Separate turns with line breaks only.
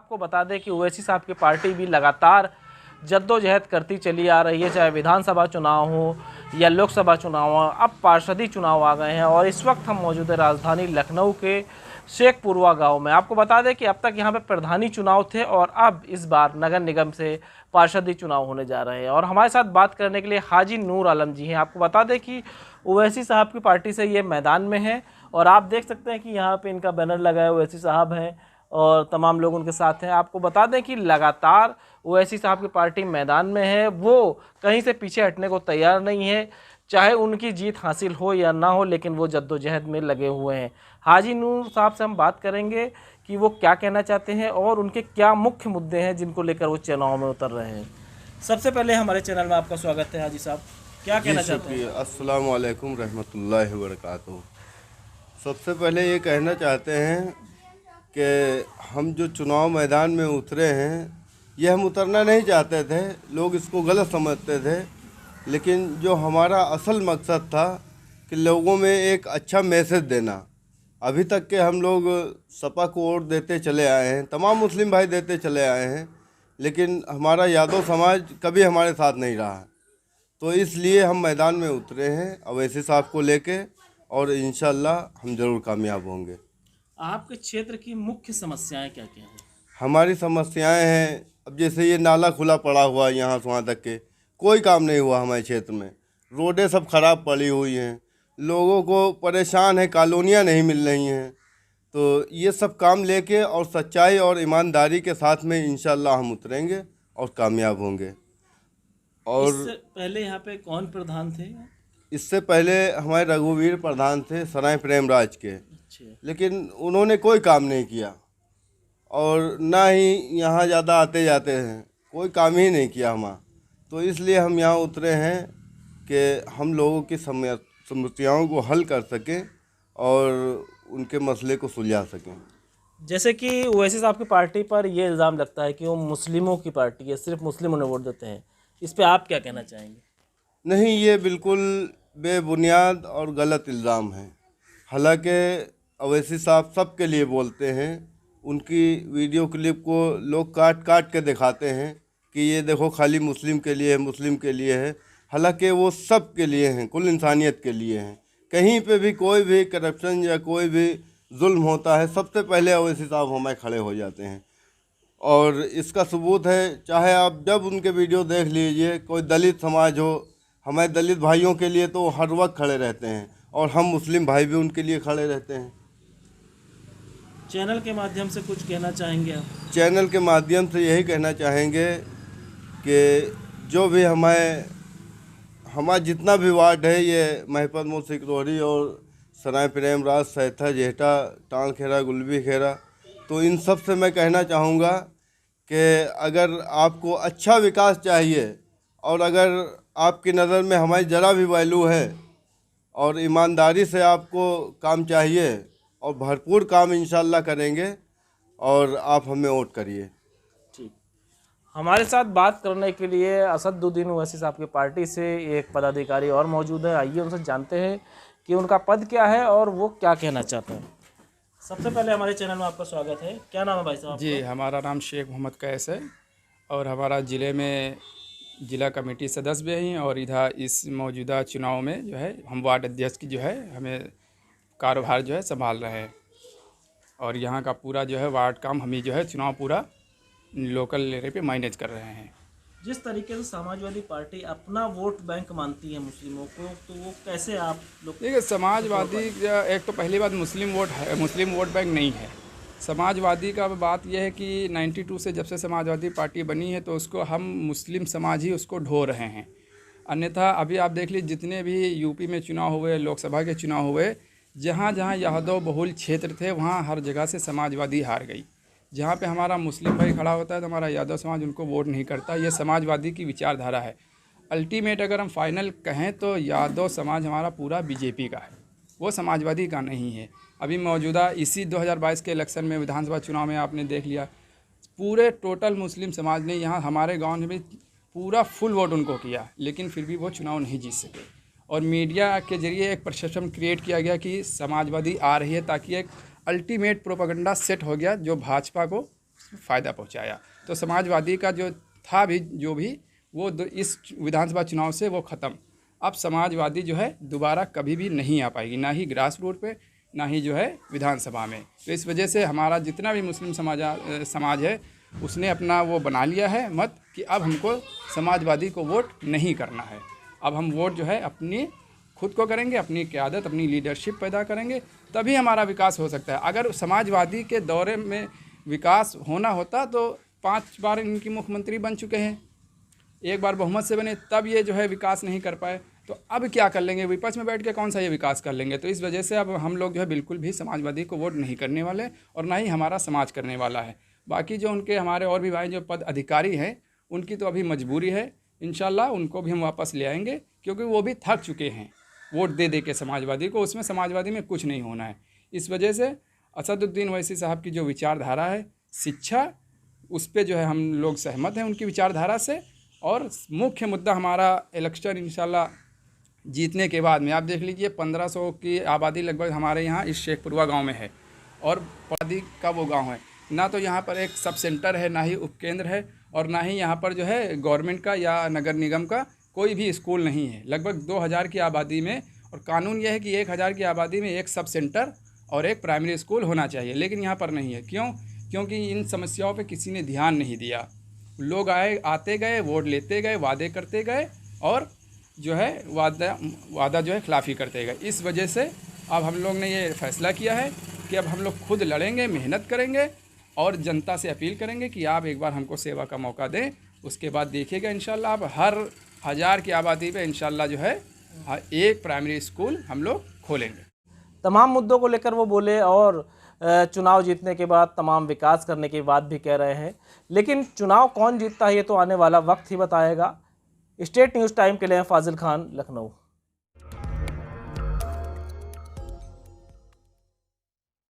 आपको बता दें कि ओवैसी साहब की पार्टी भी लगातार जद्दोजहद करती चली आ रही है, चाहे विधानसभा चुनाव हो या लोकसभा चुनाव हो। अब पार्षदी चुनाव आ गए हैं और इस वक्त हम मौजूद है राजधानी लखनऊ के शेखपुरवा गांव में। आपको बता दें कि अब तक यहां पे प्रधानी चुनाव थे और अब इस बार नगर निगम से पार्षदी चुनाव होने जा रहे हैं। और हमारे साथ बात करने के लिए हाजी नूर आलम जी हैं। आपको बता दें कि ओवैसी साहब की पार्टी से ये मैदान में है और आप देख सकते हैं कि यहाँ पे इनका बैनर लगा है, ओवैसी साहब हैं और तमाम लोग उनके साथ हैं। आपको बता दें कि लगातार ओवैसी साहब की पार्टी मैदान में है, वो कहीं से पीछे हटने को तैयार नहीं है, चाहे उनकी जीत हासिल हो या ना हो, लेकिन वो जद्दोजहद में लगे हुए हैं। हाजी नूर साहब से हम बात करेंगे कि वो क्या कहना चाहते हैं और उनके क्या मुख्य मुद्दे हैं जिनको लेकर वो चुनाव में उतर रहे हैं। सबसे पहले हमारे चैनल में आपका स्वागत है हाजी साहब, क्या कहना चाहते हैं?
अस्सलाम वालेकुम रहमतुल्लाहि व बरकातुहू। सबसे पहले ये कहना चाहते हैं कि हम जो चुनाव मैदान में उतरे हैं, ये हम उतरना नहीं चाहते थे, लोग इसको गलत समझते थे, लेकिन जो हमारा असल मकसद था कि लोगों में एक अच्छा मैसेज देना। अभी तक के हम लोग सपा को वोट देते चले आए हैं, तमाम मुस्लिम भाई देते चले आए हैं, लेकिन हमारा यादव समाज कभी हमारे साथ नहीं रहा। तो इसलिए हम मैदान में उतरे हैं ओवैसी साहब को लेके और इंशाल्लाह हम ज़रूर कामयाब होंगे।
आपके क्षेत्र की मुख्य समस्याएं क्या क्या हैं?
हमारी समस्याएं हैं, अब जैसे ये नाला खुला पड़ा हुआ है, यहाँ से वहाँ तक के कोई काम नहीं हुआ हमारे क्षेत्र में। रोडें सब खराब पड़ी हुई हैं, लोगों को परेशान है, कॉलोनियाँ नहीं मिल रही हैं। तो ये सब काम लेके और सच्चाई और ईमानदारी के साथ में इंशाल्लाह हम उतरेंगे और कामयाब होंगे। और
इससे पहले यहाँ पे कौन प्रधान थे?
इससे पहले हमारे रघुवीर प्रधान थे सराय प्रेमराज के,
अच्छा।
लेकिन उन्होंने कोई काम नहीं किया और ना ही यहाँ ज़्यादा आते जाते हैं, कोई काम ही नहीं किया हमारा। तो इसलिए हम यहाँ उतरे हैं कि हम लोगों की समस्याओं को हल कर सकें और उनके मसले को सुलझा सकें।
जैसे कि ओवैसी साहब की पार्टी पर ये इल्ज़ाम लगता है कि वो मुस्लिमों की पार्टी है, सिर्फ मुस्लिम उन्हें वोट देते हैं, इस पे आप क्या कहना चाहेंगे?
नहीं, ये बिल्कुल बेबुनियाद और गलत इल्ज़ाम है। हालांकि ओवैसी साहब सबके लिए बोलते हैं, उनकी वीडियो क्लिप को लोग काट काट के दिखाते हैं कि ये देखो खाली मुस्लिम के लिए है, मुस्लिम के लिए है। हालांकि वो सब के लिए हैं, कुल इंसानियत के लिए हैं। कहीं पे भी कोई भी करप्शन या कोई भी जुल्म होता है, सबसे पहले ओवैसी साहब हमें खड़े हो जाते हैं। और इसका सबूत है, चाहे आप जब उनके वीडियो देख लीजिए, कोई दलित समाज हो, हमारे दलित भाइयों के लिए तो हर वक्त खड़े रहते हैं और हम मुस्लिम भाई भी उनके लिए खड़े रहते हैं।
चैनल के माध्यम से कुछ कहना चाहेंगे आप?
चैनल के माध्यम से यही कहना चाहेंगे कि जो भी हमारा जितना भी वार्ड है, ये महपत मोड़ सिकरौरी और सराय प्रेमराज, सैथा, जेठा, टांग खेरा, गुलबी खेरा, तो इन सब से मैं कहना चाहूँगा कि अगर आपको अच्छा विकास चाहिए और अगर आपकी नज़र में हमारी ज़रा भी वैल्यू है और ईमानदारी से आपको काम चाहिए और भरपूर काम इंशाल्लाह करेंगे और आप हमें वोट करिए।
ठीक। हमारे साथ बात करने के लिए असदुद्दीन ओवैसी साहब की पार्टी से एक पदाधिकारी और मौजूद है, आइए उनसे जानते हैं कि उनका पद क्या है और वो क्या कहना चाहते हैं। सबसे पहले हमारे चैनल में आपका स्वागत है, क्या नाम है भाई साहब?
जी, हमारा नाम शेख मोहम्मद कैस है और हमारा ज़िले में ज़िला कमेटी सदस्य भी हैं और इधर इस मौजूदा चुनाव में जो है हम वार्ड अध्यक्ष की जो है हमें कारोबार जो है संभाल रहे हैं और यहाँ का पूरा जो है वार्ड काम हम ही जो है चुनाव पूरा लोकल लेवल पे मैनेज कर रहे हैं।
जिस तरीके से समाजवादी पार्टी अपना वोट बैंक मानती है मुस्लिमों को, तो वो कैसे आप लोग?
देखिए, समाजवादी एक तो पहली बात मुस्लिम वोट बैंक नहीं है। समाजवादी का बात यह है कि 92 से जब से समाजवादी पार्टी बनी है तो उसको हम मुस्लिम समाज ही उसको ढो रहे हैं। अन्यथा अभी आप देख लीजिए, जितने भी यूपी में चुनाव हुए, लोकसभा के चुनाव हुए, जहाँ जहाँ यादव बहुल क्षेत्र थे वहाँ हर जगह से समाजवादी हार गई। जहाँ पे हमारा मुस्लिम भाई खड़ा होता है तो हमारा यादव समाज उनको वोट नहीं करता। ये समाजवादी की विचारधारा है। अल्टीमेट अगर हम फाइनल कहें तो यादव समाज हमारा पूरा बीजेपी का है, वो समाजवादी का नहीं है। अभी मौजूदा इसी 2022 के इलेक्शन में, विधानसभा चुनाव में आपने देख लिया, पूरे टोटल मुस्लिम समाज ने यहाँ हमारे गांव में भी पूरा फुल वोट उनको किया, लेकिन फिर भी वो चुनाव नहीं जीत सके। और मीडिया के जरिए एक परसेप्शन क्रिएट किया गया कि समाजवादी आ रही है, ताकि एक अल्टीमेट प्रोपेगेंडा सेट हो गया जो भाजपा को फ़ायदा पहुंचाया। तो समाजवादी का जो था भी जो भी वो इस विधानसभा चुनाव से वो ख़त्म। अब समाजवादी जो है दोबारा कभी भी नहीं आ पाएगी, ना ही ग्रास रूट पे, ना ही जो है विधानसभा में। तो इस वजह से हमारा जितना भी मुस्लिम समाज है उसने अपना वो बना लिया है मत कि अब हमको समाजवादी को वोट नहीं करना है। अब हम वोट जो है अपनी खुद को करेंगे, अपनी क़यादत, अपनी लीडरशिप पैदा करेंगे, तभी हमारा विकास हो सकता है। अगर समाजवादी के दौरे में विकास होना होता तो 5 बार इनकी मुख्यमंत्री बन चुके हैं, एक बार बहुमत से बने, तब ये जो है विकास नहीं कर पाए। तो अब क्या कर लेंगे, विपक्ष में बैठ के कौन सा ये विकास कर लेंगे। तो इस वजह से अब हम लोग जो है बिल्कुल भी समाजवादी को वोट नहीं करने वाले और ना ही हमारा समाज करने वाला है। बाकी जो उनके हमारे और भी भाई जो पद अधिकारी हैं उनकी तो अभी मजबूरी है, इंशाल्लाह उनको भी हम वापस ले आएंगे, क्योंकि वो भी थक चुके हैं वोट दे दे के समाजवादी को। उसमें समाजवादी में कुछ नहीं होना है। इस वजह से असदुद्दीन ओवैसी साहब की जो विचारधारा है शिक्षा, उस पर जो है हम लोग सहमत हैं उनकी विचारधारा से। और मुख्य मुद्दा हमारा इलेक्शन इंशाल्लाह जीतने के बाद में, आप देख लीजिए 1500 की आबादी लगभग हमारे यहाँ इस शेखपुरवा गांव में है और पौदी का वो गांव है। ना तो यहाँ पर एक सब सेंटर है, ना ही उपकेंद्र है, और ना ही यहाँ पर जो है गवर्नमेंट का या नगर निगम का कोई भी स्कूल नहीं है। लगभग 2000 की आबादी में, और कानून यह है कि 1000 की आबादी में एक सब सेंटर और एक प्राइमरी स्कूल होना चाहिए, लेकिन यहाँ पर नहीं है। क्यों? क्योंकि इन समस्याओं पे किसी ने ध्यान नहीं दिया। लोग आते गए, वोट लेते गए, वादे करते गए और जो है वादा जो है खिलाफी करते गए। इस वजह से अब हम लोग ने ये फैसला किया है कि अब हम लोग खुद लड़ेंगे, मेहनत करेंगे और जनता से अपील करेंगे कि आप एक बार हमको सेवा का मौका दें। उसके बाद देखिएगा इंशाल्लाह अब हर 1000 की आबादी पे इंशाल्लाह जो है एक प्राइमरी स्कूल हम लोग खोलेंगे।
तमाम मुद्दों को लेकर वो बोले और चुनाव जीतने के बाद तमाम विकास करने की बात भी कह रहे हैं, लेकिन चुनाव कौन जीतता है ये तो आने वाला वक्त ही बताएगा। स्टेट न्यूज़ टाइम के लिए फाजिल खान, लखनऊ।